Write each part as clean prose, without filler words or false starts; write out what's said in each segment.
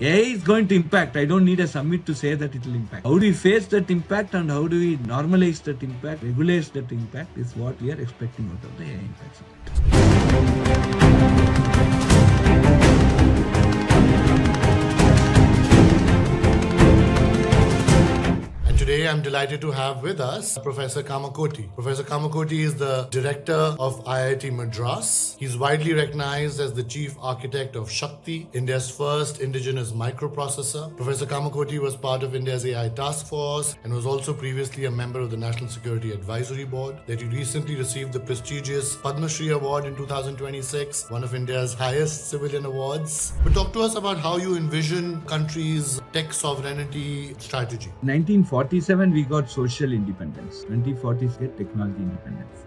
AI is going to impact. I don't need a summit to say that it will impact. How do we face that impact and how do we normalize that impact, regulate that impact is what we are expecting out of the AI impact summit. Today, I'm delighted to have with us Professor Kamakoti. Professor Kamakoti is the director of IIT Madras. He's widely recognized as the chief architect of Shakti, India's first indigenous microprocessor. Professor Kamakoti was part of India's AI task force and was also previously a member of the National Security Advisory Board. That he recently received the prestigious Padma Shri award in 2026, one of India's highest civilian awards. But talk to us about how you envision country's tech sovereignty strategy. 1947 we got social independence. 2040 technology independence.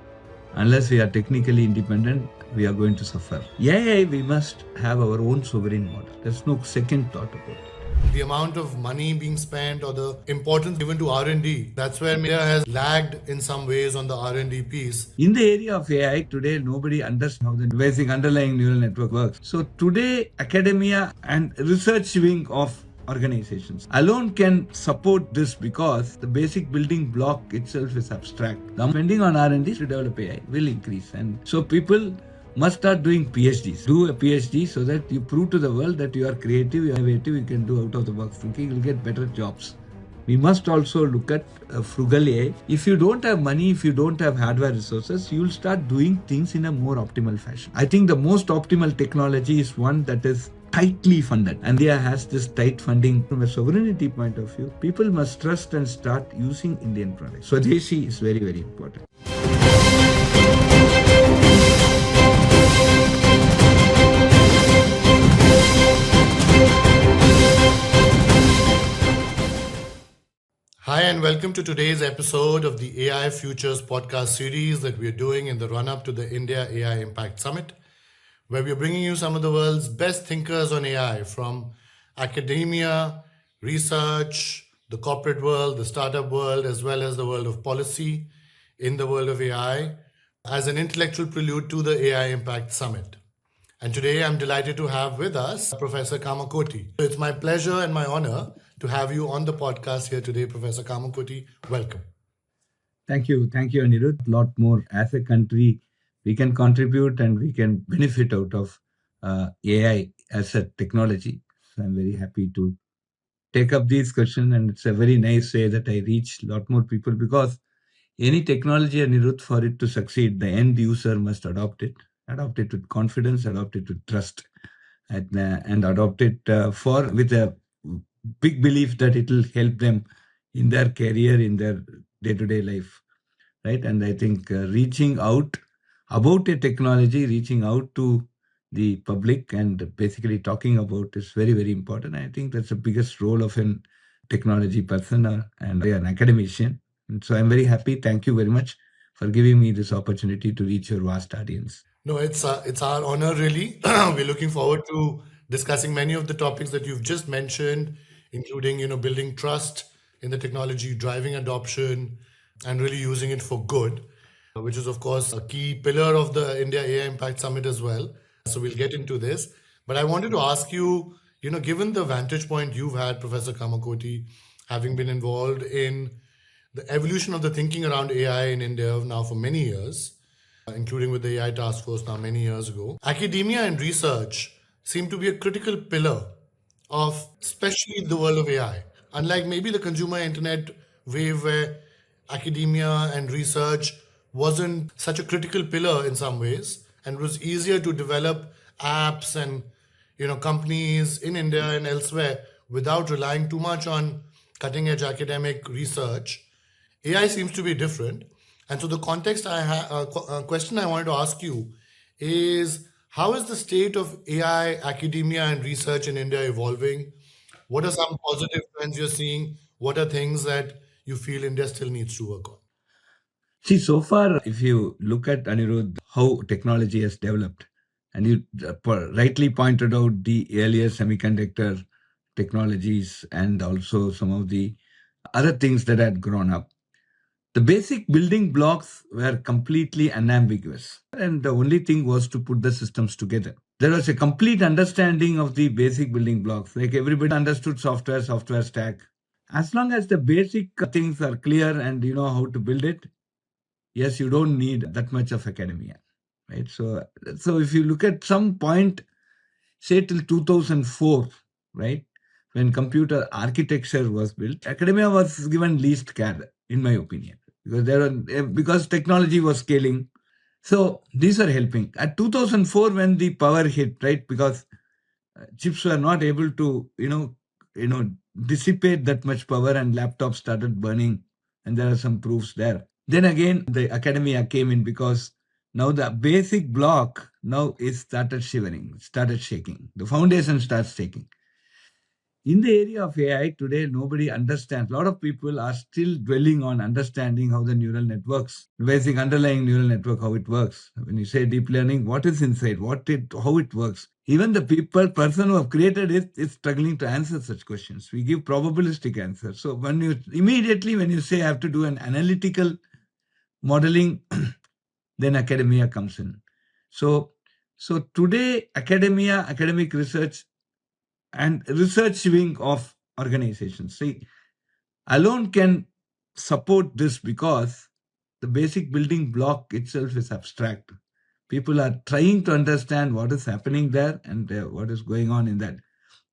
Unless we are technically independent, we are going to suffer. Yeah, we must have our own sovereign model. There's no second thought about it. The amount of money being spent or the importance given to R&D, that's where India has lagged in some ways on the R&D piece. In the area of AI today, nobody understands how the basic underlying neural network works. So today, academia and research wing of organizations alone can support this because the basic building block itself is abstract. The spending on R&D to develop AI will increase, and so people must start doing PhDs. Do a PhD so that you prove to the world that you are creative, you are innovative, you can do out of the box thinking, you'll get better jobs. We must also look at frugal AI. If you don't have money, if you don't have hardware resources, you'll start doing things in a more optimal fashion. I think the most optimal technology is one that is tightly funded. India has this tight funding from a sovereignty point of view. People must trust and start using Indian products. Swadeshi is very, very important. Hi, and welcome to today's episode of the AI Futures podcast series that we're doing in the run up to the India AI Impact Summit, where we're bringing you some of the world's best thinkers on AI from academia, research, the corporate world, the startup world, as well as the world of policy in the world of AI, as an intellectual prelude to the AI Impact Summit. And today I'm delighted to have with us Professor Kamakoti. It's my pleasure and my honor to have you on the podcast here today, Professor Kamakoti. Welcome. Thank you, Anirudh. A lot more as a country we can contribute and we can benefit out of AI as a technology. So I'm very happy to take up this question, and it's a very nice way that I reach a lot more people because any technology, Anirudh, for it to succeed, the end user must adopt it with confidence, adopt it with trust, and adopt it with a big belief that it will help them in their career, in their day-to-day life, right? And I think reaching out about a technology, reaching out to the public and basically talking about is very, very important. I think that's the biggest role of an technology person and an academician. And so I'm very happy. Thank you very much for giving me this opportunity to reach your vast audience. No, it's our honor, really. We're looking forward to discussing many of the topics that you've just mentioned, including, building trust in the technology, driving adoption, and really using it for good, which is, of course, a key pillar of the India AI Impact Summit as well. So we'll get into this. But I wanted to ask you, given the vantage point you've had, Professor Kamakoti, having been involved in the evolution of the thinking around AI in India now for many years, including with the AI task force now many years ago, academia and research seem to be a critical pillar of especially the world of AI. Unlike maybe the consumer internet wave where academia and research wasn't such a critical pillar in some ways and was easier to develop apps and companies in India and elsewhere without relying too much on cutting edge academic research. AI seems to be different. And so the context question I wanted to ask you is, how is the state of AI academia and research in India evolving? What are some positive trends you're seeing? What are things that you feel India still needs to work on? See, so far, if you look at, Anirudh, how technology has developed, and you rightly pointed out the earlier semiconductor technologies and also some of the other things that had grown up. The basic building blocks were completely unambiguous, and the only thing was to put the systems together. there was a complete understanding of the basic building blocks. Like everybody understood software stack. As long as the basic things are clear and you know how to build it, yes, you don't need that much of academia, right? So if you look at some point, say till 2004, right, when computer architecture was built, academia was given least care, in my opinion, because because technology was scaling. So these are helping. At 2004, when the power hit, right, because chips were not able to, dissipate that much power, and laptops started burning, and there are some proofs there. Then again, the academia came in because now the basic block now is started shivering, started shaking. The foundation starts shaking. In the area of AI today, nobody understands. A lot of people are still dwelling on understanding how the neural networks, basic underlying neural network, how it works. When you say deep learning, what is inside, how it works. Even the person who have created it is struggling to answer such questions. We give probabilistic answers. So when you say I have to do an analytical modeling, then academia comes in. So today, academic research and research wing of organizations, see, alone can support this because the basic building block itself is abstract. People are trying to understand what is happening there and what is going on in that.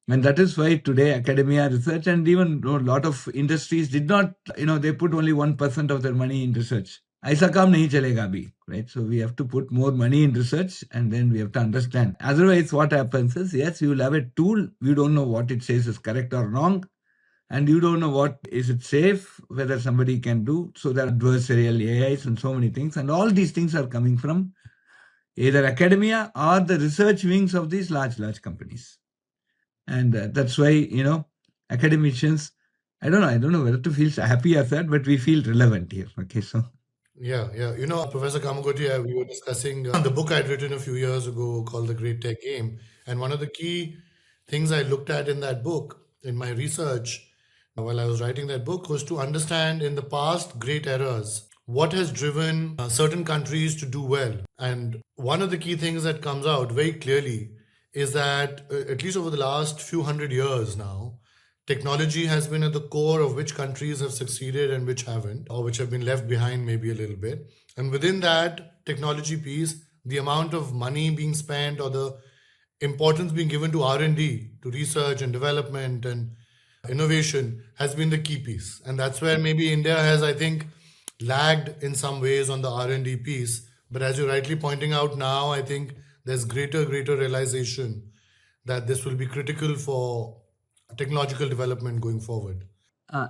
And that is why today academia, research, and even a lot of industries did not, they put only 1% of their money in research. ऐसा काम नहीं चलेगा अभी, right? So we have to put more money in research and then we have to understand. Otherwise, what happens is, yes, you will have a tool, you don't know what it says is correct or wrong, and you don't know what is it safe, whether somebody can do. So there are adversarial AIs and so many things, and all these things are coming from either academia or the research wings of these large companies. And that's why, academicians, I don't know whether to feel happy or sad, but we feel relevant here. Okay, so. Yeah. Professor Kamakoti, we were discussing the book I'd written a few years ago called The Great Tech Game. And one of the key things I looked at in that book, in my research, while I was writing that book, was to understand in the past great eras what has driven certain countries to do well. And one of the key things that comes out very clearly is that, at least over the last few hundred years now, technology has been at the core of which countries have succeeded and which haven't, or which have been left behind maybe a little bit. And within that technology piece, the amount of money being spent or the importance being given to R&D, to research and development and innovation has been the key piece. And that's where maybe India has, I think, lagged in some ways on the R&D piece. But as you're rightly pointing out now, I think there's greater realization that this will be critical for technological development going forward.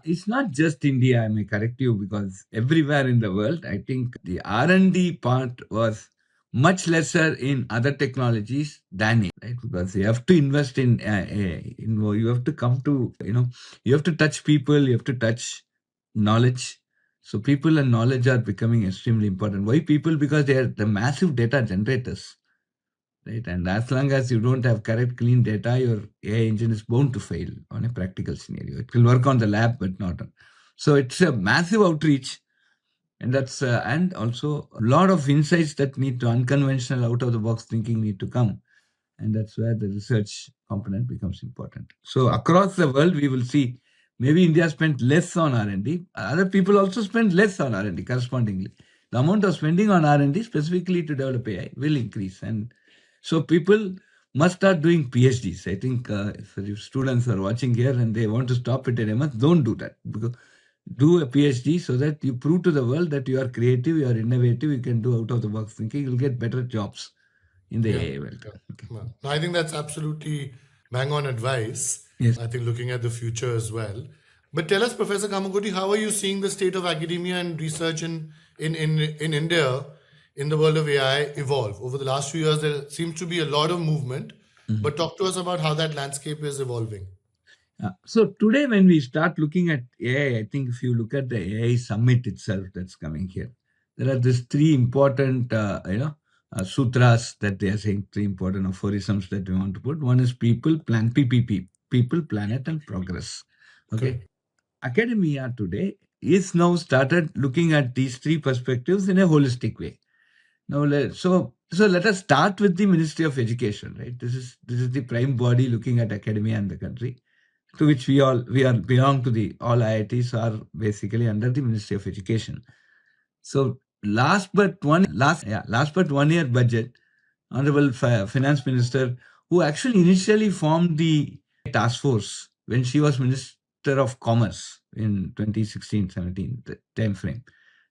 It's not just India, I may correct you, because everywhere in the world, I think the R&D part was much lesser in other technologies than it, right? Because you have to invest you have to come to, you have to touch people, you have to touch knowledge. So people and knowledge are becoming extremely important. Why people? Because they are the massive data generators, right? And as long as you don't have correct, clean data, your AI engine is bound to fail on a practical scenario. It will work on the lab, but not on. So it's a massive outreach, and and also a lot of insights that need to unconventional, out of the box thinking need to come, and that's where the research component becomes important. So across the world, we will see maybe India spent less on R&D. Other people also spend less on R&D correspondingly. The amount of spending on R&D specifically to develop AI will increase, and so people must start doing PhDs. I think if students are watching here and they want to stop it at MS, don't do that. Because do a PhD so that you prove to the world that you are creative, you are innovative, you can do out of the box thinking, you'll get better jobs in the Yeah, AI world. yeah. Okay. Well, I think that's absolutely bang on advice. Yes. I think looking at the future as well. But tell us, Professor Kamakoti, how are you seeing the state of academia and research in India in the world of AI evolve? Over the last few years, there seems to be a lot of movement. But talk to us about how that landscape is evolving. So today, when we start looking at AI, I think if you look at the AI summit itself that's coming here, there are these three important, sutras that they are saying, three important aphorisms that we want to put. One is PPP, people, planet, and progress. Okay. Correct. Academia today is now started looking at these three perspectives in a holistic way. Now, so let us start with the Ministry of Education, right? This is the prime body looking at academia and the country, to which we are belong to. The all IITs are basically under the Ministry of Education. So last but 1 year budget, Honorable Finance Minister, who actually initially formed the task force when she was Minister of Commerce in 2016-17 time frame,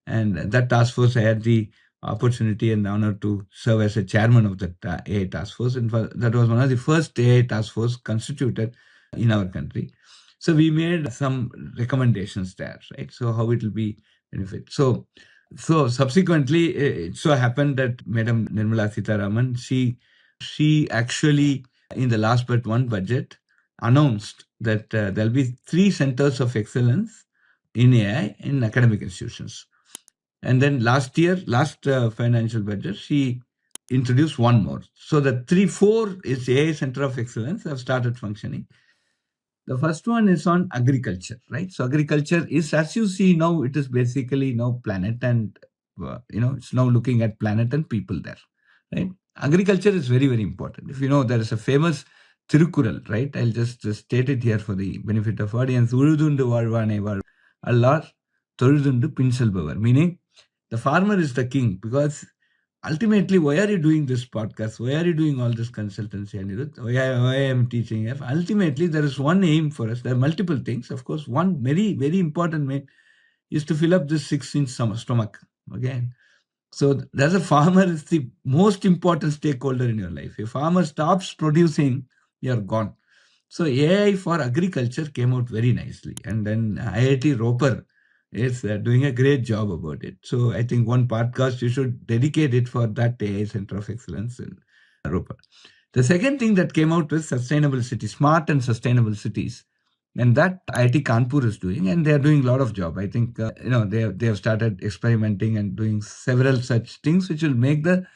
and that task force, I had the opportunity and honor to serve as a chairman of that AI task force, and that was one of the first AI task force constituted in our country. So we made some recommendations there, right? So how it will be benefit. So subsequently, it so happened that Madam Nirmala Sitharaman, she actually in the last but one budget announced that there'll be 3 centers of excellence in AI in academic institutions. And then last financial budget, she introduced one more. So the four is AI Center of Excellence have started functioning. The first one is on agriculture, right? So agriculture is, as you see now, it is basically now planet and it's now looking at planet and people there, right? Agriculture is very very important. If you know, there is a famous Tirukural, right? I'll just state it here for the benefit of audience. Urudundu varvane var Allah Toludundu pinselbavar, meaning the farmer is the king, because ultimately, why are you doing this podcast? Why are you doing all this consultancy, Anirudh? Why I am teaching? Ultimately, there is one aim for us. There are multiple things. Of course, one very, very important main is to fill up this 6-inch stomach. Okay. So as a farmer, is the most important stakeholder in your life. If farmer stops producing, you're gone. So AI for agriculture came out very nicely, and then IIT Roper is doing a great job about it. So I think one podcast you should dedicate it for that AI Center of Excellence in Roper. The second thing that came out was sustainable cities, smart and sustainable cities, and that IIT Kanpur is doing, and they are doing a lot of job. I think they have started experimenting and doing several such things which will make the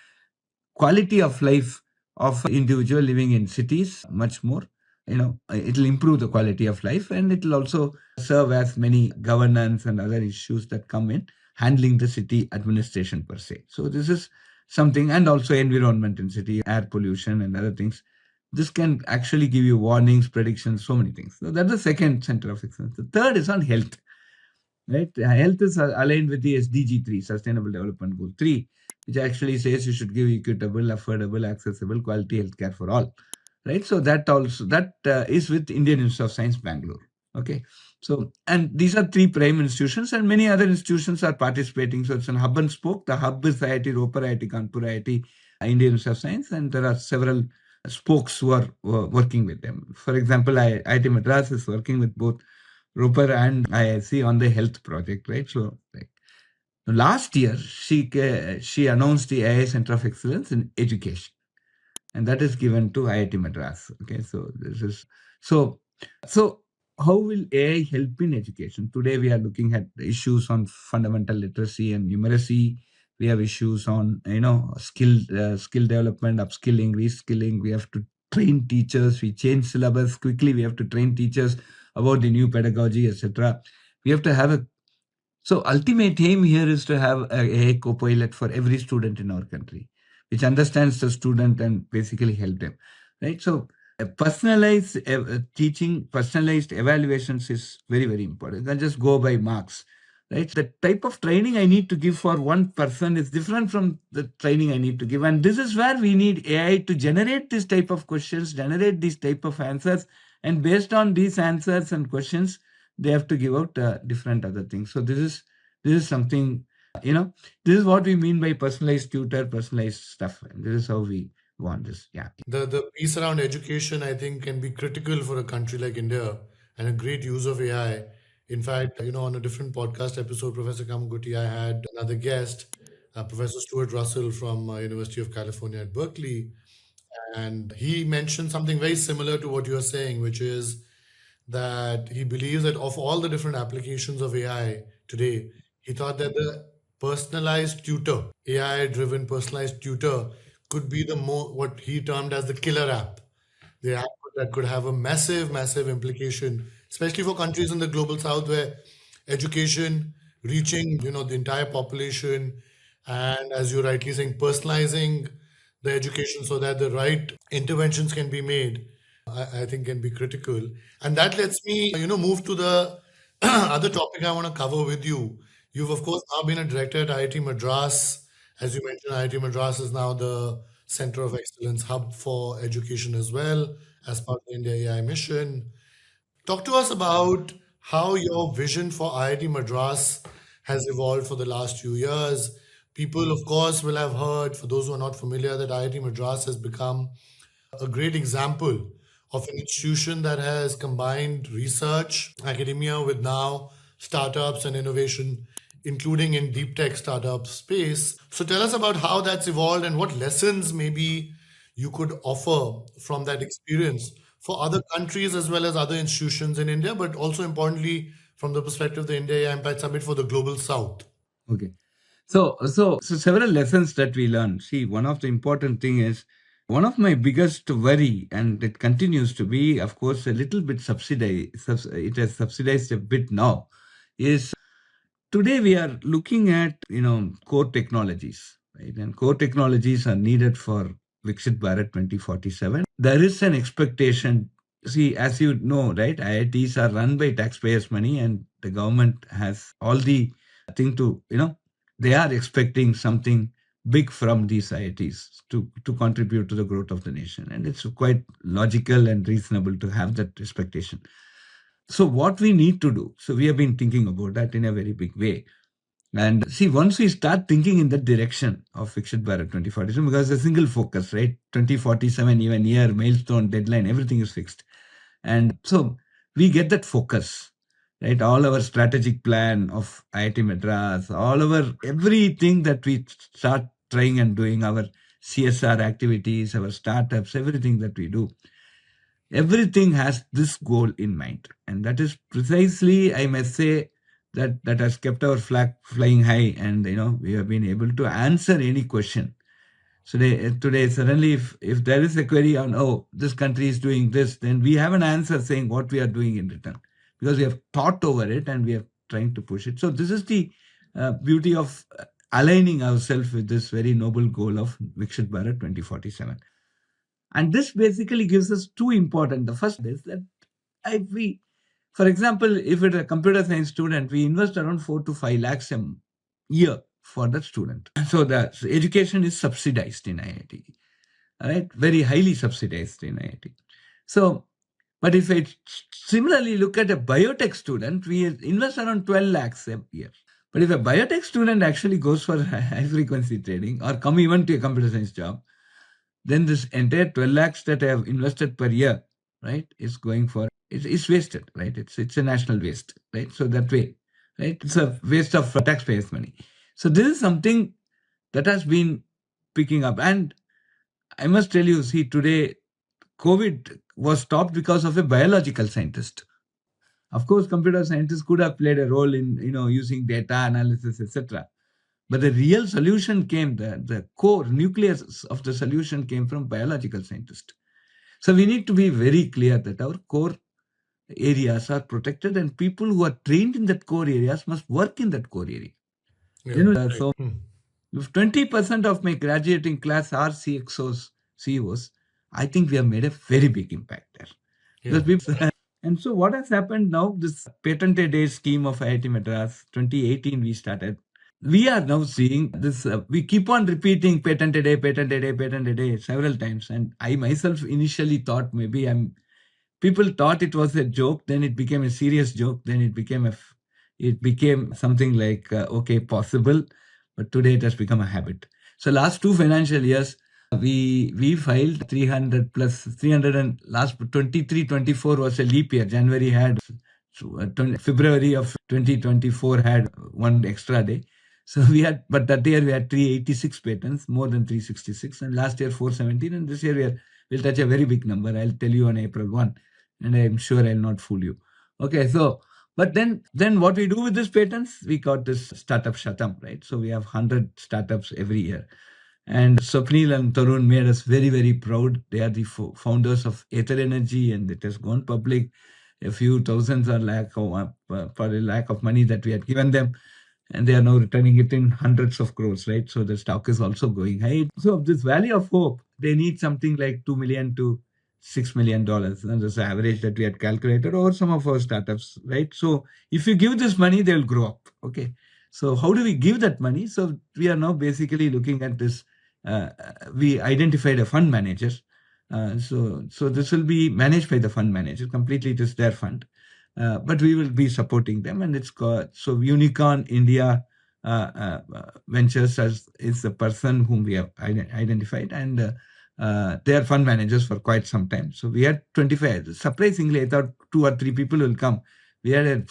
quality of life of individual living in cities much more. It will improve the quality of life, and it will also serve as many governance and other issues that come in handling the city administration per se. So this is something, and also environment in city, air pollution and other things. This can actually give you warnings, predictions, so many things. So that's the second center of excellence. The third is on health, right? Health is aligned with the SDG 3, Sustainable Development Goal 3, which actually says you should give equitable, affordable, accessible, quality healthcare for all, right? So that is with Indian Institute of Science, Bangalore. Okay, so and these are 3 prime institutions, and many other institutions are participating. So it's an hub and spoke. The hub is IIT Roper, IIT Kanpur, IIT Indian Institute of Science, and there are several spokes who are working with them. For example, IIT Madras is working with both Roper and IIC on the health project, right? So, like, last year, she announced the AI Center of Excellence in Education, and that is given to IIT Madras. Okay, so this is so. So, how will AI help in education? Today, we are looking at the issues on fundamental literacy and numeracy. We have issues on skill development, upskilling, reskilling. We have to train teachers. We change syllabus quickly. We have to train teachers about the new pedagogy, etc. We have to have a so ultimate aim here is to have a co-pilot for every student in our country, which understands the student and basically help them, right? So personalized teaching, personalized evaluations is very, very important. You can just go by marks, right? The type of training I need to give for one person is different from the training I need to give. And this is where we need AI to generate this type of questions, generate these type of answers. And based on these answers and questions, they have to give out different other things. So this is something, you know, this is what we mean by personalized tutor, personalized stuff. And this is how we want this. Yeah. The piece around education, I think, can be critical for a country like India and a great use of AI. In fact, on a different podcast episode, Professor Kamakoti, I had another guest, Professor Stuart Russell from University of California at Berkeley, and he mentioned something very similar to what you are saying, which is that he believes that of all the different applications of AI today, he thought that the personalized tutor, AI driven personalized tutor, could be the more what he termed as the killer app. The app that could have a massive, massive implication, especially for countries in the global south where education reaching, the entire population and, as you're rightly saying, personalizing the education so that the right interventions can be made, I think can be critical. And that lets me, move to the other topic I want to cover with you. You've, of course, now been a director at IIT Madras. As you mentioned, IIT Madras is now the Center of Excellence hub for education as well, as part of the India AI mission. Talk to us about how your vision for IIT Madras has evolved for the last few years. People, of course, will have heard, for those who are not familiar, that IIT Madras has become a great example of an institution that has combined research, academia with now startups and innovation, including in deep tech startup space. So tell us about how that's evolved and what lessons maybe you could offer from that experience for other countries as well as other institutions in India, but also importantly from the perspective of the India Impact Summit for the global south. Okay. So several lessons that we learned. See, one of the important thing is one of my biggest worry, and it continues to be, of course, a little bit subsidized. It has subsidized a bit now. Is today we are looking at core technologies, right? And core technologies are needed for Viksit Bharat 2047. There is an expectation. See, as you know, right, IITs are run by taxpayers' money, and the government has all the thing to they are expecting something big from these IITs to contribute to the growth of the nation, and it's quite logical and reasonable to have that expectation. So what we need to do, so we have been thinking about that in a very big way. And see, once we start thinking in that direction of Viksit Bharat 2047, because a single focus, right? 2047, even year, milestone, deadline, everything is fixed. And so we get that focus, right? All our strategic plan of IIT Madras, all our everything that we start trying and doing, our CSR activities, our startups, everything that we do, everything has this goal in mind. And that is precisely, I must say, that has kept our flag flying high, and we have been able to answer any question. So today suddenly, if there is a query on, oh, this country is doing this, then we have an answer saying what we are doing in return, because we have thought over it and we are trying to push it. So this is the beauty of aligning ourselves with this very noble goal of Viksit Bharat 2047. And this basically gives us two important. The first is that if we, for example, if it's a computer science student, we invest around 4 to 5 lakhs a year for that student. So the education is subsidized in IIT, all right? Very highly subsidized in IIT. So, but if I similarly look at a biotech student, we invest around 12 lakhs a year. But if a biotech student actually goes for high frequency trading or come even to a computer science job, then this entire 12 lakhs that I have invested per year, right, is going for, it's wasted, right? It's a national waste, right? So that way, right, it's a waste of taxpayers' money. So this is something that has been picking up. And I must tell you, see, today, COVID was stopped because of a biological scientist. Of course, computer scientists could have played a role in, using data analysis, etc. But the real solution came, the core nucleus of the solution came from biological scientists. So we need to be very clear that our core areas are protected, and people who are trained in that core areas must work in that core area. Yeah, right. So if 20% of my graduating class are CXOs, CEOs, I think we have made a very big impact there. Yeah. Because people, and so what has happened now, this patent a day scheme of IIT Madras, 2018 we started. We are now seeing this, we keep on repeating patent a day, patent a day, patent a day several times. And I myself initially thought maybe people thought it was a joke, then it became a serious joke, then it became something like, okay, possible. But today it has become a habit. So last 2 financial years, we filed 300 plus 300, and last 23-24 was a leap year. January had February of 2024 had one extra day. So we had, but that year we had 386 patents, more than 366, and last year 417, and this year we'll touch a very big number. I'll tell you on April 1, and I'm sure I'll not fool you. Okay, so but then what we do with these patents, we got this startup Shatam, right? So we have 100 startups every year. And Swapnil and Tarun made us very, very proud. They are the founders of Ether Energy, and it has gone public. A few thousands or for a lakh of money that we had given them. and they are now returning it in hundreds of crores, right? So the stock is also going high. So this Valley of Hope, they need something like $2 million to $6 million, and that's the average that we had calculated over some of our startups, right? So if you give this money, they'll grow up. Okay. So how do we give that money? So we are now basically looking at this. We identified a fund manager. So this will be managed by the fund manager. Completely, it is their fund, but we will be supporting them. And it's called, so Unicorn India Ventures is the person whom we have identified, and they are fund managers for quite some time. So we had 25. Surprisingly, I thought 2 or 3 people will come. We had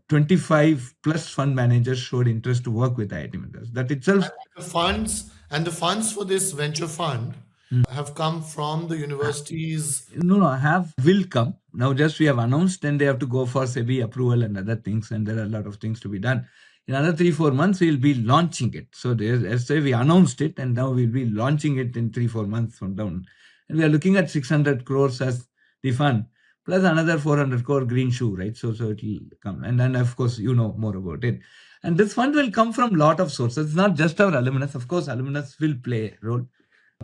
25 plus fund managers showed interest to work with IIT Madras. That itself. The funds for this venture fund have come from the universities. No, have will come. Now just we have announced, then they have to go for SEBI approval and other things, and there are a lot of things to be done. In another 3-4 months, we'll be launching it. So as say we announced it, and now we'll be launching it in 3-4 months from down. And we are looking at 600 crores as the fund, plus another 400 crore green shoe, right? So it will come. And then of course you know more about it. And this fund will come from lot of sources. It's not just our alumnus. Of course, alumnus will play a role.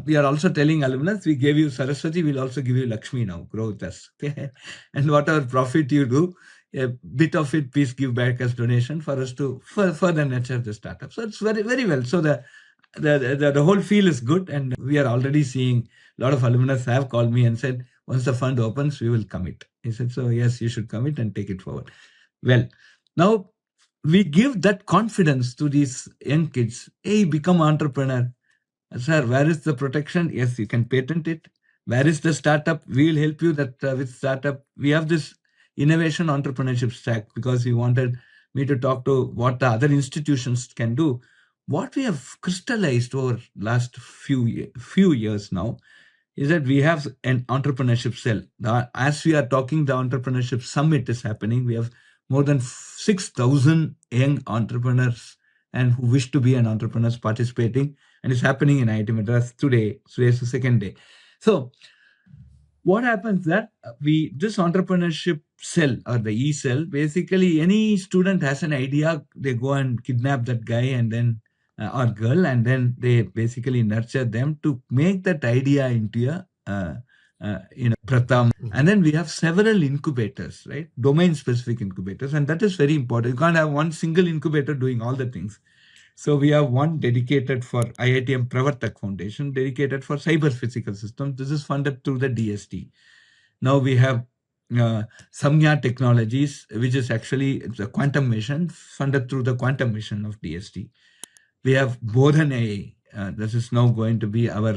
We are also telling alumnus, we gave you Saraswati, we'll also give you Lakshmi now. Grow with us. Okay? And whatever profit you do, a bit of it, please give back as donation for us to further nurture the startup. So it's very, very well. So the whole feel is good. And we are already seeing a lot of alumnus have called me and said, once the fund opens, we will commit. He said, so yes, you should commit and take it forward. Well, now we give that confidence to these young kids. Hey, become entrepreneur. Sir, where is the protection? Yes, you can patent it. Where is the startup? We will help you that with startup. We have this innovation entrepreneurship stack because we wanted me to talk to what the other institutions can do. What we have crystallized over last few years now is that we have an entrepreneurship cell. Now, as we are talking, the entrepreneurship summit is happening. We have more than 6,000 young entrepreneurs and who wish to be an entrepreneurs participating, and it's happening in IIT Madras today. Today is the second day. So what happens that this entrepreneurship cell or the e-cell, basically any student has an idea, they go and kidnap that guy and then or girl, and then they basically nurture them to make that idea into a Pratham. And then we have several incubators, right? Domain specific incubators, and that is very important. You can't have one single incubator doing all the things. So we have one dedicated for IITM Pravartak Foundation, dedicated for cyber physical systems. This is funded through the DST. Now we have Samya Technologies, which is actually the quantum mission, funded through the quantum mission of DST. We have Bodhan AI. This is now going to be our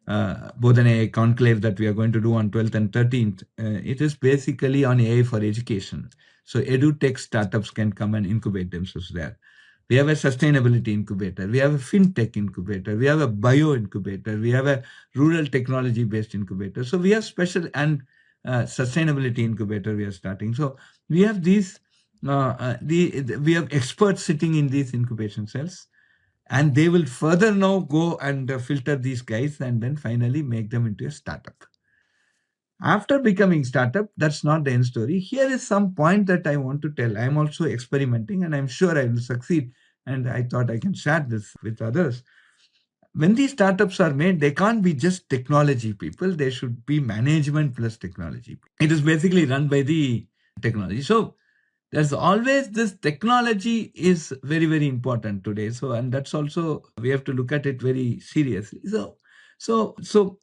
Bodhan AI conclave that we are going to do on 12th and 13th. It is basically on AI for education. So edutech startups can come and incubate themselves there. We have a sustainability incubator. We have a fintech incubator. We have a bio incubator. We have a rural technology based incubator. So we have special and sustainability incubator we are starting. So we have these, we have experts sitting in these incubation cells, and they will further now go and filter these guys and then finally make them into a startup. After becoming startup, that's not the end story. Here is some point that I want to tell. I'm also experimenting and I'm sure I will succeed. And I thought I can share this with others. When these startups are made, they can't be just technology people. They should be management plus technology. It is basically run by the technology. So there's always this technology is very, very important today. So, and that's also, we have to look at it very seriously. So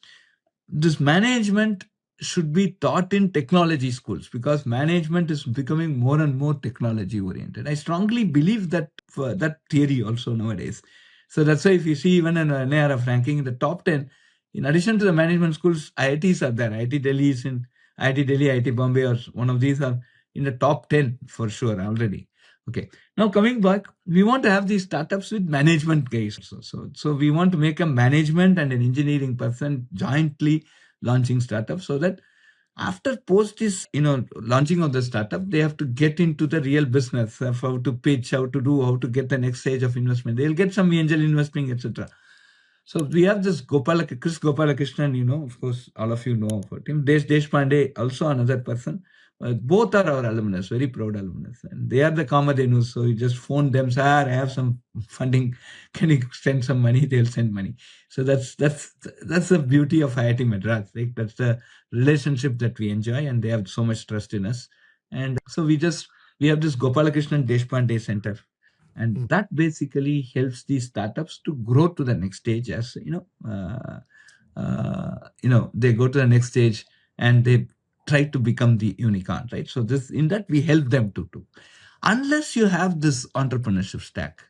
this management should be taught in technology schools because management is becoming more and more technology oriented. I strongly believe that for that theory also nowadays. So that's why if you see even in an NARF ranking in the top 10, in addition to the management schools, IITs are there. IIT Delhi is in IIT Delhi, IIT Bombay, or one of these are in the top 10 for sure already. Okay. Now coming back, we want to have these startups with management guys. So we want to make a management and an engineering person jointly launching startups so that after post this, launching of the startup, they have to get into the real business of how to pitch, how to get the next stage of investment. They'll get some angel investing, etc. So we have this Chris Gopalakrishnan, of course, all of you know about him. Deshpande, also another person. Both are our alumnus, very proud alumnus, and they are the Kamadhenus. So you just phone them, sir. I have some funding. Can you send some money? They'll send money. So that's the beauty of IIT Madras. Right? That's the relationship that we enjoy, and they have so much trust in us. And so we have this Gopalakrishnan Deshpande Center, and Mm. that basically helps these startups to grow to the next stage. As they go to the next stage and they try to become the unicorn, right? So this in that we help them to do. Unless you have this entrepreneurship stack,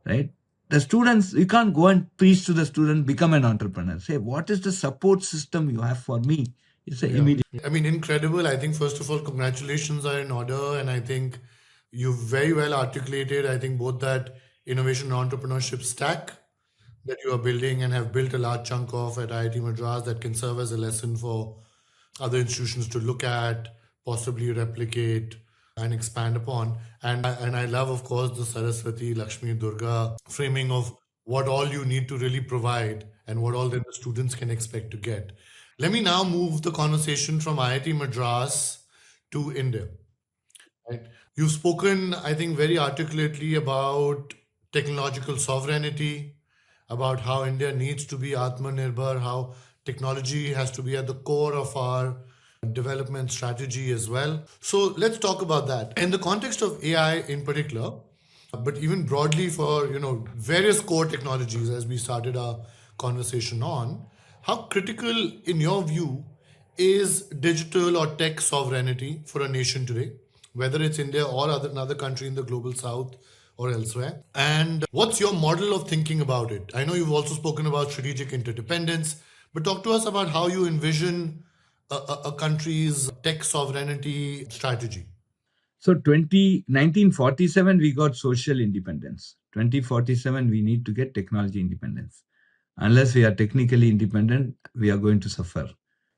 right? The students, you can't go and preach to the student, become an entrepreneur. Say, what is the support system you have for me? It's an Yeah. immediate. I mean, incredible. I think, first of all, congratulations are in order. And I think you very well articulated, I think, both that innovation and entrepreneurship stack that you are building and have built a large chunk of at IIT Madras that can serve as a lesson for other institutions to look at, possibly replicate, and expand upon. And I love, of course, the Saraswati, Lakshmi, Durga framing of what all you need to really provide and what all that the students can expect to get. Let me now move the conversation from IIT Madras to India. Right? You've spoken, I think, very articulately about technological sovereignty, about how India needs to be Atmanirbhar, how technology has to be at the core of our development strategy as well. So let's talk about that. In the context of AI in particular, but even broadly for various core technologies as we started our conversation on, how critical in your view is digital or tech sovereignty for a nation today, whether it's India or another country in the global south or elsewhere? And what's your model of thinking about it? I know you've also spoken about strategic interdependence, but talk to us about how you envision a country's tech sovereignty strategy. So 1947 we got social independence. 2047, we need to get technology independence. Unless we are technically independent, we are going to suffer.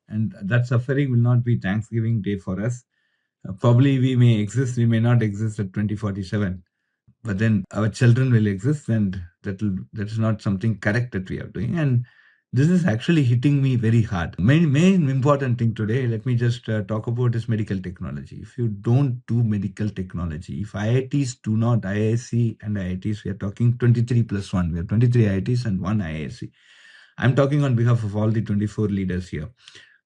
And that suffering will not be Thanksgiving Day for us. Probably we may exist, we may not exist at 2047, but then our children will exist, and that is not something correct that we are doing. And this is actually hitting me very hard. Main important thing today, let me just talk about is medical technology. If you don't do medical technology, if IITs do not, IIC and IITs, we are talking 23 plus 1, we have 23 IITs and 1 IIC. I'm talking on behalf of all the 24 leaders here,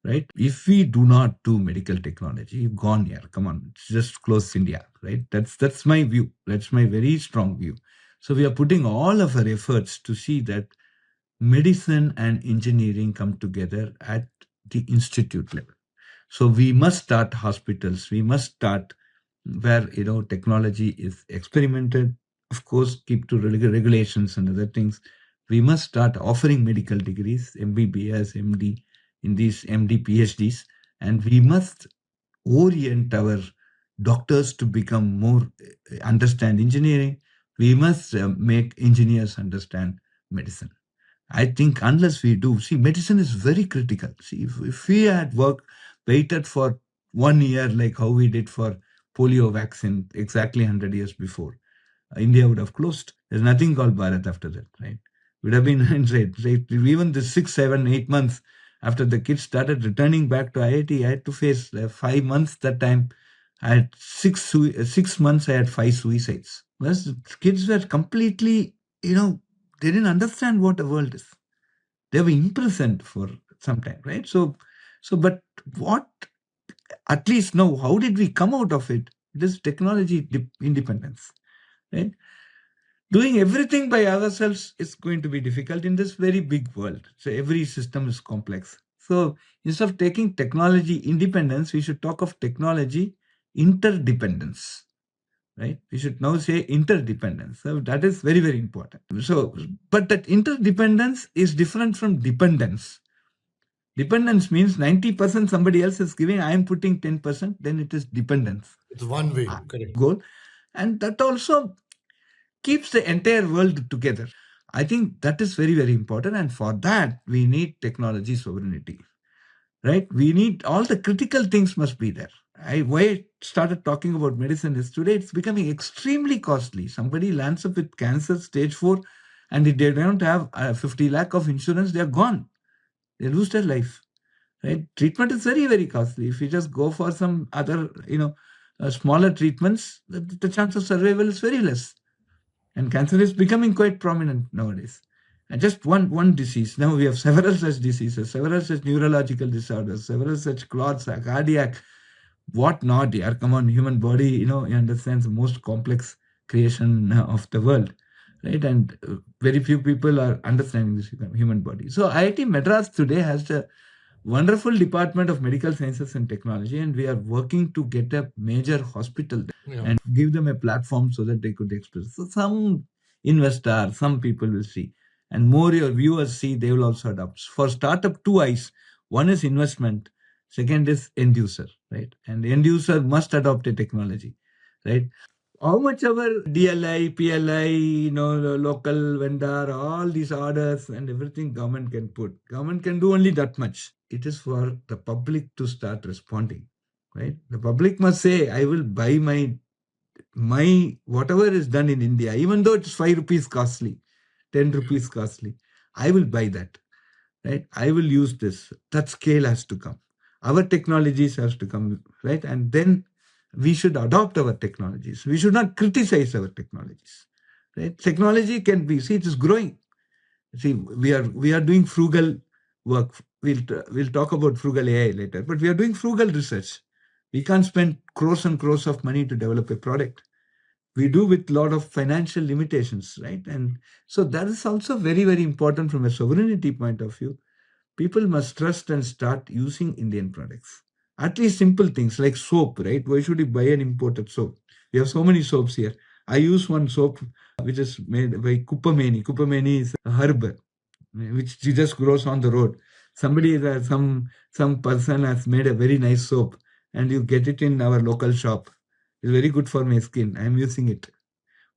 right? If we do not do medical technology, you've gone here. Come on, it's just close India, right? That's my view. That's my very strong view. So we are putting all of our efforts to see that medicine and engineering come together at the institute level. So we must start hospitals. We must start where technology is experimented. Of course, keep to regulations and other things. We must start offering medical degrees, MBBS, MD, in these MD PhDs, and we must orient our doctors to become more understand engineering. We must make engineers understand medicine. I think unless we do, see, medicine is very critical. See, if we had waited for 1 year, like how we did for polio vaccine exactly 100 years before, India would have closed. There's nothing called Bharat after that, right? Would have been hindsight, right? Even the 6, 7, 8 months after the kids started returning back to IIT, I had to face 5 months that time. I had 6 months, I had 5 suicides. Because the kids were completely, they didn't understand what the world is. They were imprisoned for some time, right? But what, at least now, how did we come out of it? It is technology independence, right? Doing everything by ourselves is going to be difficult in this very big world. So every system is complex. So instead of taking technology independence, we should talk of technology interdependence, right? We should now say interdependence. So that is very, very important. So, but that interdependence is different from dependence. Dependence means 90% somebody else is giving, I am putting 10%, then it is dependence. It's one way, correct. Goal. And that also keeps the entire world together. I think that is very, very important. And for that, we need technology sovereignty, right? We need all the critical things must be there. Why I started talking about medicine is today it's becoming extremely costly. Somebody lands up with cancer stage 4, and if they don't have 50 lakh of insurance, they're gone. They lose their life, right? Treatment is very, very costly. If you just go for some other, smaller treatments, the chance of survival is very less. And cancer is becoming quite prominent nowadays. And just one disease. Now we have several such diseases, several such neurological disorders, several such clots, cardiac, what not, yeah. Come on, human body, you understand the most complex creation of the world, right? And very few people are understanding this human body. So IIT Madras today has a wonderful department of medical sciences and technology, and we are working to get a major hospital Yeah. and give them a platform so that they could express. So some investor, some people will see, and more your viewers see, they will also adopt. For startup, two eyes. One is investment, second is end user, right? And the end user must adopt a technology, right? How much our DLI, PLI, the local vendor, all these orders and everything government can put. Government can do only that much. It is for the public to start responding, right? The public must say, I will buy my whatever is done in India, even though it's 5 rupees costly, 10 rupees costly, I will buy that, right? I will use this. That scale has to come. Our technologies has to come, right? And then we should adopt our technologies. We should not criticize our technologies, right? Technology can be, see, it is growing. See, we are doing frugal work. We'll talk about frugal AI later, but we are doing frugal research. We can't spend crores and crores of money to develop a product. We do with a lot of financial limitations, right? And so that is also very, very important from a sovereignty point of view. People must trust and start using Indian products. At least simple things like soap, right? Why should you buy an imported soap? We have so many soaps here. I use one soap which is made by Kupameni. Kupameni is a herb which just grows on the road. Some person has made a very nice soap, and you get it in our local shop. It's very good for my skin. I'm using it.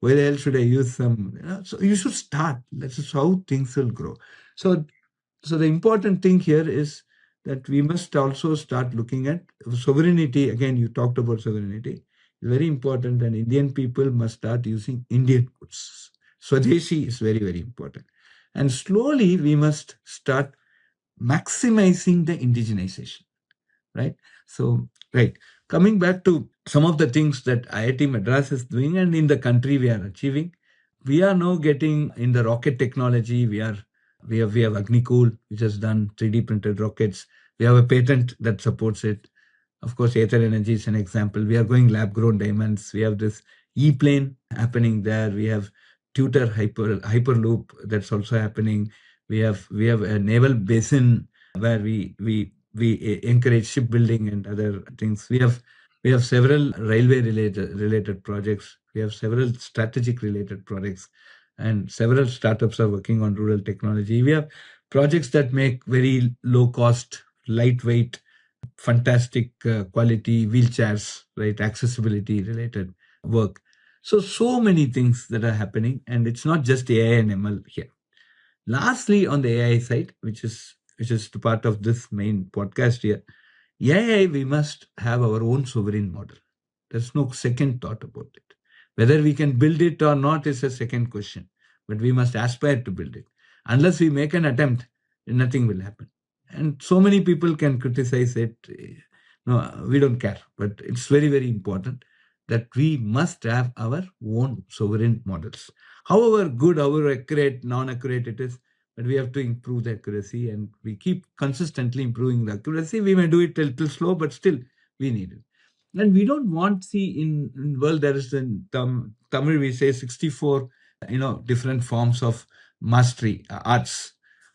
Where else should I use some? So you should start. That's how things will grow. So so the important thing here is that we must also start looking at sovereignty. Again, you talked about sovereignty. It's very important, and Indian people must start using Indian goods. Swadeshi is very, very important. And slowly we must start maximizing the indigenization, right? So, right. Coming back to some of the things that IIT Madras is doing and in the country we are achieving, we are now getting in the rocket technology. We have Agnicool, which has done 3D printed rockets. We have a patent that supports it. Of course, Aether Energy is an example. We are going lab grown diamonds. We have this E-plane happening there. We have Tutor Hyperloop that's also happening. We have a naval basin where we encourage shipbuilding and other things. We have several railway related projects. We have several strategic related projects, and several startups are working on rural technology. We have projects that make very low cost, lightweight, fantastic quality wheelchairs, right? Accessibility related work. So many things that are happening, and it's not just AI and ML here. Lastly, on the AI side, which is the part of this main podcast here, AI, we must have our own sovereign model. There's no second thought about it. Whether we can build it or not is a second question, but we must aspire to build it. Unless we make an attempt, nothing will happen. And so many people can criticize it. No, we don't care, but it's very, very important that we must have our own sovereign models. However good, however accurate, non-accurate it is, but we have to improve the accuracy, and we keep consistently improving the accuracy. We may do it a little slow, but still we need it. And we don't want, see, in world there is in Tamil we say 64, different forms of mastery, arts.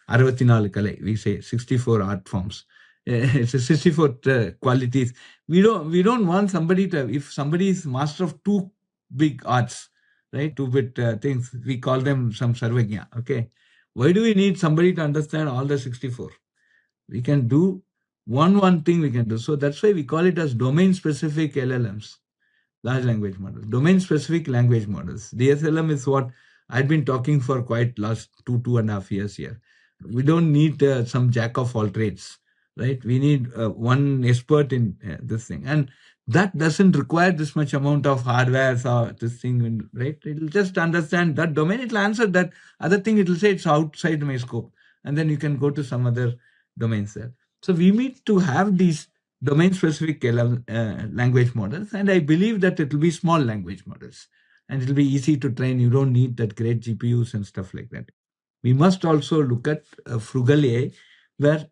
64 Kalai, we say 64 art forms. It's a 64 qualities. We don't want somebody to, if somebody is master of two big arts, right? Two bit things, we call them some sarvagya. Okay, why do we need somebody to understand all the 64? We can do one thing we can do. So that's why we call it as domain specific LLMs, large language models, domain specific language models. DSLM is what I've been talking for quite last 2.5 years here. We don't need some jack of all trades, right? We need one expert in this thing, and that doesn't require this much amount of hardware or this thing, right? It'll just understand that domain. It'll answer that other thing. It'll say it's outside my scope, and then you can go to some other domains there. So we need to have these domain-specific language models, and I believe that it will be small language models, and it will be easy to train. You don't need that great GPUs and stuff like that. We must also look at frugal AI, where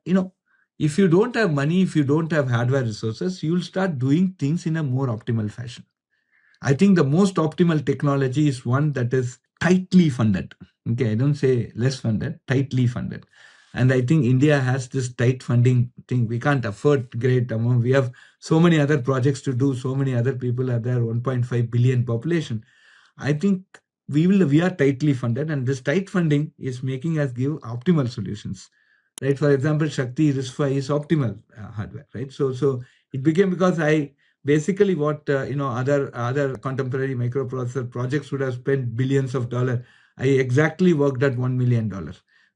if you don't have money, if you don't have hardware resources, you'll start doing things in a more optimal fashion. I think the most optimal technology is one that is tightly funded. Okay, I don't say less funded, tightly funded. And I think India has this tight funding thing. We can't afford great amount. We have so many other projects to do. So many other people are there. 1.5 billion population. I think we are tightly funded, and this tight funding is making us give optimal solutions. Right. For example, Shakti RISC-V is optimal hardware. Right. So it became because I basically what other contemporary microprocessor projects would have spent billions of dollars. I exactly worked at $1 million.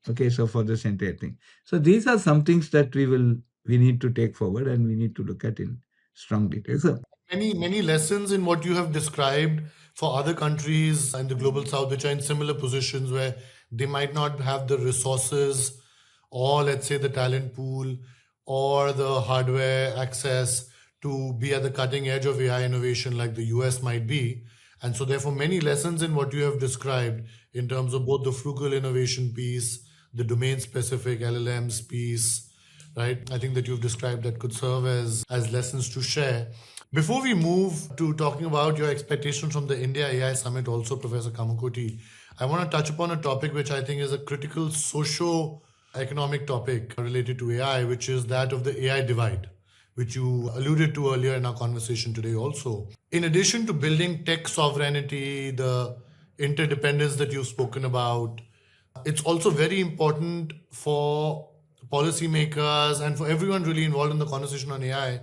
Okay, so for this entire thing. So these are some things that we need to take forward, and we need to look at in strong detail. So Many lessons in what you have described for other countries in the global south which are in similar positions where they might not have the resources or let's say the talent pool or the hardware access to be at the cutting edge of AI innovation like the US might be. And so therefore many lessons in what you have described in terms of both the frugal innovation piece, the domain specific LLMs piece, right? I think that you've described that could serve as lessons to share. Before we move to talking about your expectations from the India AI Summit, also, Professor Kamakoti, I want to touch upon a topic which I think is a critical socio-economic topic related to AI, which is that of the AI divide, which you alluded to earlier in our conversation today also. In addition to building tech sovereignty, the interdependence that you've spoken about, it's also very important for policymakers and for everyone really involved in the conversation on AI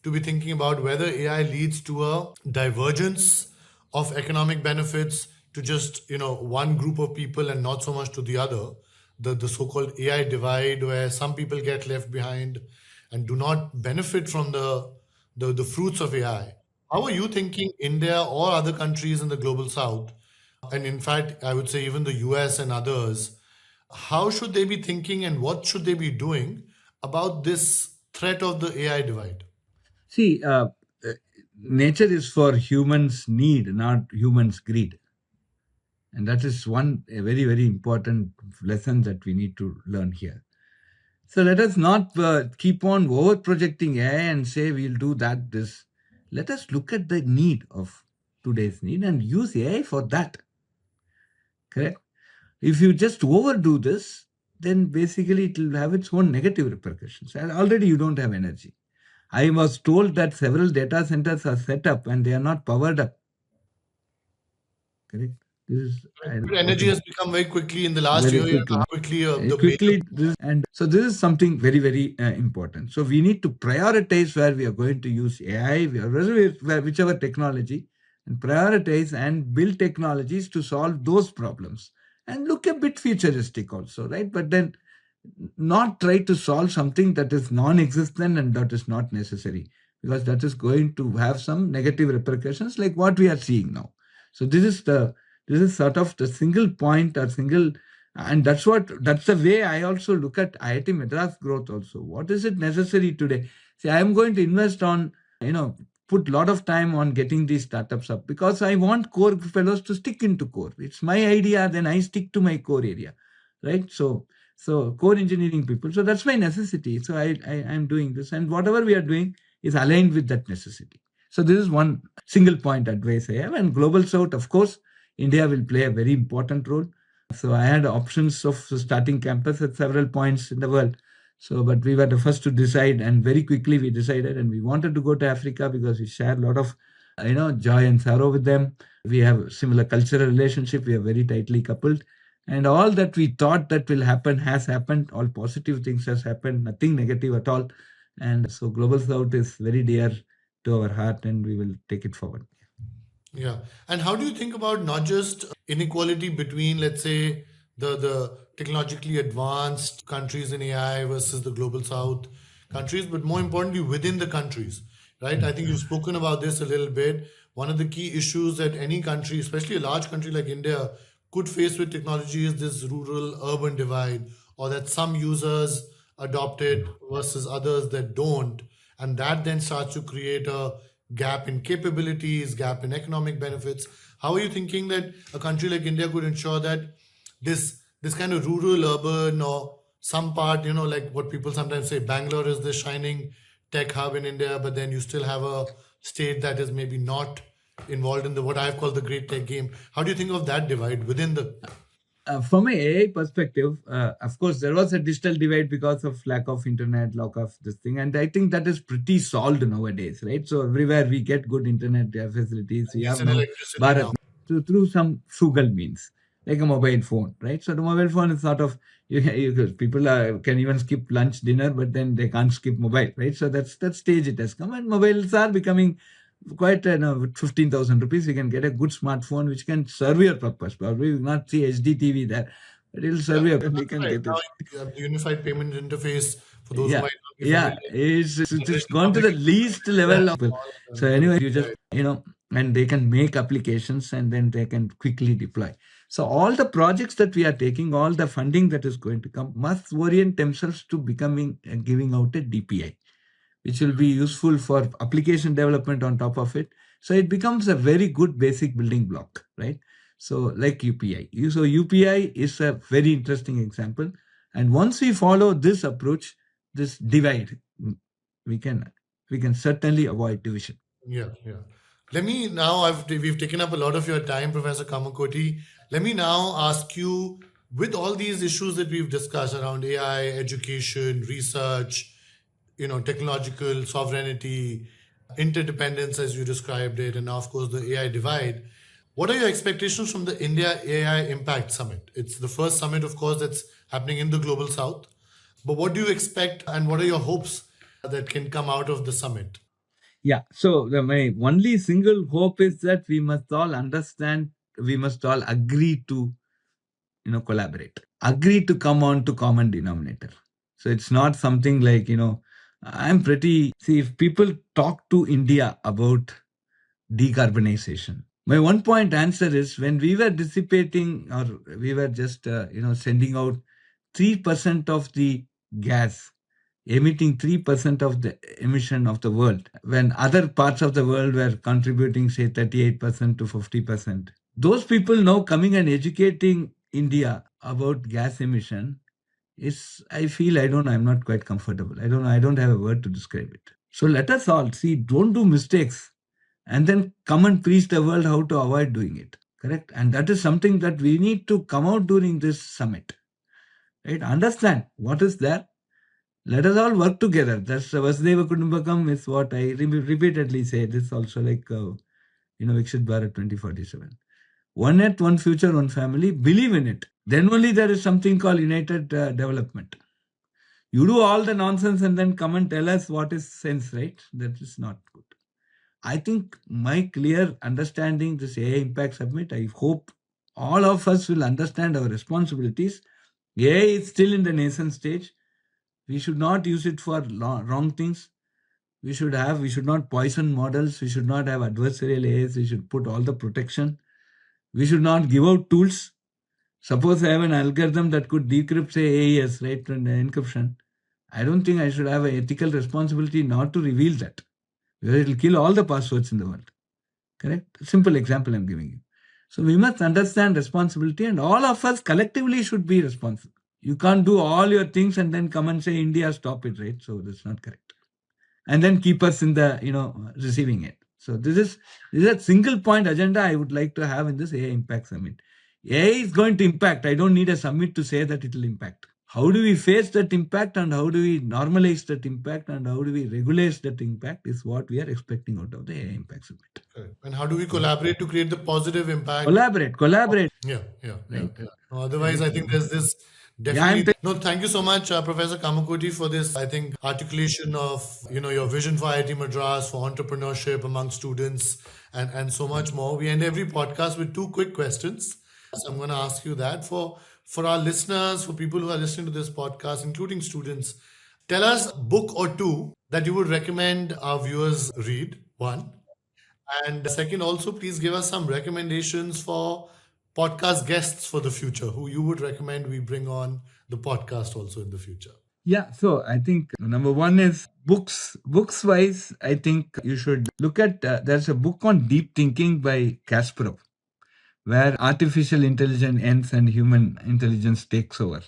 to be thinking about whether AI leads to a divergence of economic benefits to just one group of people and not so much to the other. The so-called AI divide, where some people get left behind and do not benefit from the fruits of AI. How are you thinking India or other countries in the global south, and in fact, I would say even the US and others, how should they be thinking and what should they be doing about this threat of the AI divide? see, nature is for humans' need, not humans' greed. And that is one a very, very important lesson that we need to learn here. So let us not keep on over projecting AI and say we'll do that, this. Let us look at the need of today's need and use AI for that. Correct? If you just overdo this, then basically it will have its own negative repercussions. And already you don't have energy. I was told that several data centers are set up and they are not powered up. Correct? This is Energy okay. has become very quickly in the last Very year and a quickly. half, quickly the major. Quickly, and so this is something very, very important. So we need to prioritize where we are going to use AI, whichever technology, and prioritize and build technologies to solve those problems, and look a bit futuristic also, right? But then not try to solve something that is non-existent and that is not necessary, because that is going to have some negative repercussions like what we are seeing now. So this is sort of the single point or single, and that's the way I also look at IIT Madras growth also. What is it necessary today? See, I am going to invest on, put a lot of time on getting these startups up because I want core fellows to stick into core. It's my idea, then I stick to my core area, right? So core engineering people. So that's my necessity. So I am doing this, and whatever we are doing is aligned with that necessity. So this is one single point advice I have. And global south, of course, India will play a very important role. So I had options of starting campus at several points in the world. So, but we were the first to decide, and very quickly we decided, and we wanted to go to Africa because we share a lot of, joy and sorrow with them. We have similar cultural relationship. We are very tightly coupled, and all that we thought that will happen has happened. All positive things has happened. Nothing negative at all. And so, global south is very dear to our heart, and we will take it forward. Yeah. And how do you think about not just inequality between, let's say, the technologically advanced countries in AI versus the global south countries, but more importantly, within the countries, right? I think you've spoken about this a little bit. One of the key issues that any country, especially a large country like India, could face with technology is this rural urban divide, or that some users adopt it versus others that don't, and that then starts to create a gap in capabilities, gap in economic benefits. How are you thinking that a country like India could ensure that this kind of rural, urban, or some part, like what people sometimes say, Bangalore is the shining tech hub in India, but then you still have a state that is maybe not involved in the what I've called the great tech game. How do you think of that divide within the? From an AI perspective, of course, there was a digital divide because of lack of internet, lack of this thing, and I think that is pretty solved nowadays, right? So everywhere we get good internet facilities. We Yes, have and now electricity Bharat now. through some frugal means, like a mobile phone, right? So the mobile phone is sort of people can even skip lunch, dinner, but then they can't skip mobile, right? So that's that stage it has come, and mobiles are becoming quite with 15,000 rupees you can get a good smartphone which can serve your purpose. Probably you will not see HD TV there, but it'll Yeah, serve your and you that's can right. get Now it. you have the unified payment interface for those who Yeah, might not be yeah, familiar. it's Generation gone to coming the in. least Yeah, level of all of so them for the anyway you just API. and they can make applications and then they can quickly deploy. So all the projects that we are taking, all the funding that is going to come must orient themselves to becoming giving out a DPI which will be useful for application development on top of it. So it becomes a very good basic building block, right? So like UPI. So UPI is a very interesting example. And once we follow this approach, this divide, we can we can certainly avoid division. Yeah, yeah. Let me now, we've taken up a lot of your time, Professor Kamakoti. Let me now ask you, with all these issues that we've discussed around AI, education, research, technological sovereignty, interdependence, as you described it, and now, of course, the AI divide. What are your expectations from the India AI Impact Summit? It's the first summit, of course, that's happening in the global south. But what do you expect, and what are your hopes that can come out of the summit? Yeah. So my only single hope is that we must all understand, we must all agree to collaborate, agree to come on to common denominator. So it's not something like I'm pretty see if people talk to India about decarbonization, my one point answer is when we were dissipating or we were just sending out 3% of the gas, emitting 3% of the emission of the world, when other parts of the world were contributing, say, 38% to 50%. Those people now coming and educating India about gas emission is, I feel, I don't know, I'm not quite comfortable. I don't know, I don't have a word to describe it. So let us all see, don't do mistakes and then come and preach the world how to avoid doing it. Correct? And that is something that we need to come out during this summit. Right? Understand what is there. Let us all work together. That's Vasudeva Kudumbakam is what I repeatedly say. This also like, Vikshit Bharat 2047. One earth, one future, one family. Believe in it. Then only there is something called united development. You do all the nonsense and then come and tell us what is sense, right? That is not good. I think my clear understanding this AI Impact Summit, I hope all of us will understand our responsibilities. AI is still in the nascent stage. We should not use it for wrong things. We should not poison models. We should not have adversarial AIs. We should put all the protection. We should not give out tools. Suppose I have an algorithm that could decrypt, say, AES, right, and encryption. I don't think I should have an ethical responsibility not to reveal that. Because it will kill all the passwords in the world. Correct? Simple example I'm giving you. So we must understand responsibility and all of us collectively should be responsible. You can't do all your things and then come and say, India, stop it, right? So that's not correct. And then keep us in the, receiving it. So this is a single point agenda I would like to have in this AI Impact Summit. AI is going to impact. I don't need a summit to say that it will impact. How do we face that impact and how do we normalize that impact and how do we regulate that impact is what we are expecting out of the AI Impact Summit. Correct. And how do we collaborate to create the positive impact? Collaborate, Yeah, yeah, yeah, right? yeah. No, otherwise, I Correct. think there's this Yeah, I'm definitely. No, thank you so much, Professor Kamakoti, for this, I think, articulation of, your vision for IIT Madras, for entrepreneurship among students, and so much more. We end every podcast with two quick questions. So I'm going to ask you that for our listeners, for people who are listening to this podcast, including students. Tell us a book or two that you would recommend our viewers read. One. And second, also, please give us some recommendations for podcast guests for the future who you would recommend we bring on the podcast also in the future. Yeah, so I think number one is books. Books wise, I think you should look at there's a book on deep thinking by Kasparov, where artificial intelligence ends and human intelligence takes over,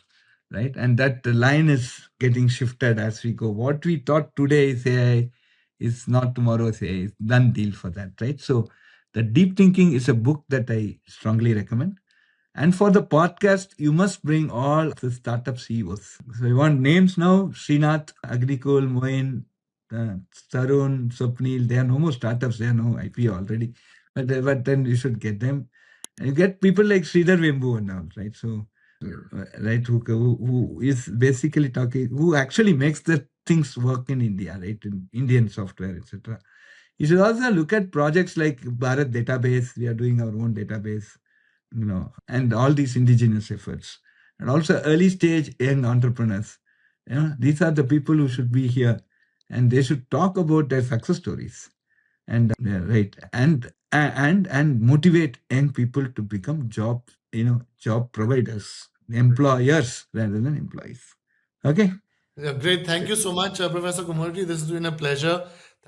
right? And that the line is getting shifted as we go. What we thought today is AI is not tomorrow's AI. It's done deal for that, right? So the deep thinking is a book that I strongly recommend. And for the podcast, you must bring all the startup CEOs. So you want names now? Srinath, Agricole, Moin, Tarun, Swapnil. They are no more startups. They are no IPO already. But then you should get them. And you get people like Sridhar Vembu now, right? So, right, who is basically talking, who actually makes the things work in India, right? In Indian software, etc. You should also look at projects like Bharat database. We are doing our own database, and all these indigenous efforts, and also early stage young entrepreneurs. These are the people who should be here, and they should talk about their success stories, and right, and motivate young people to become job providers, employers rather than employees. Okay. Yeah, great. Thank you so much, Professor Kamakoti. This has been a pleasure.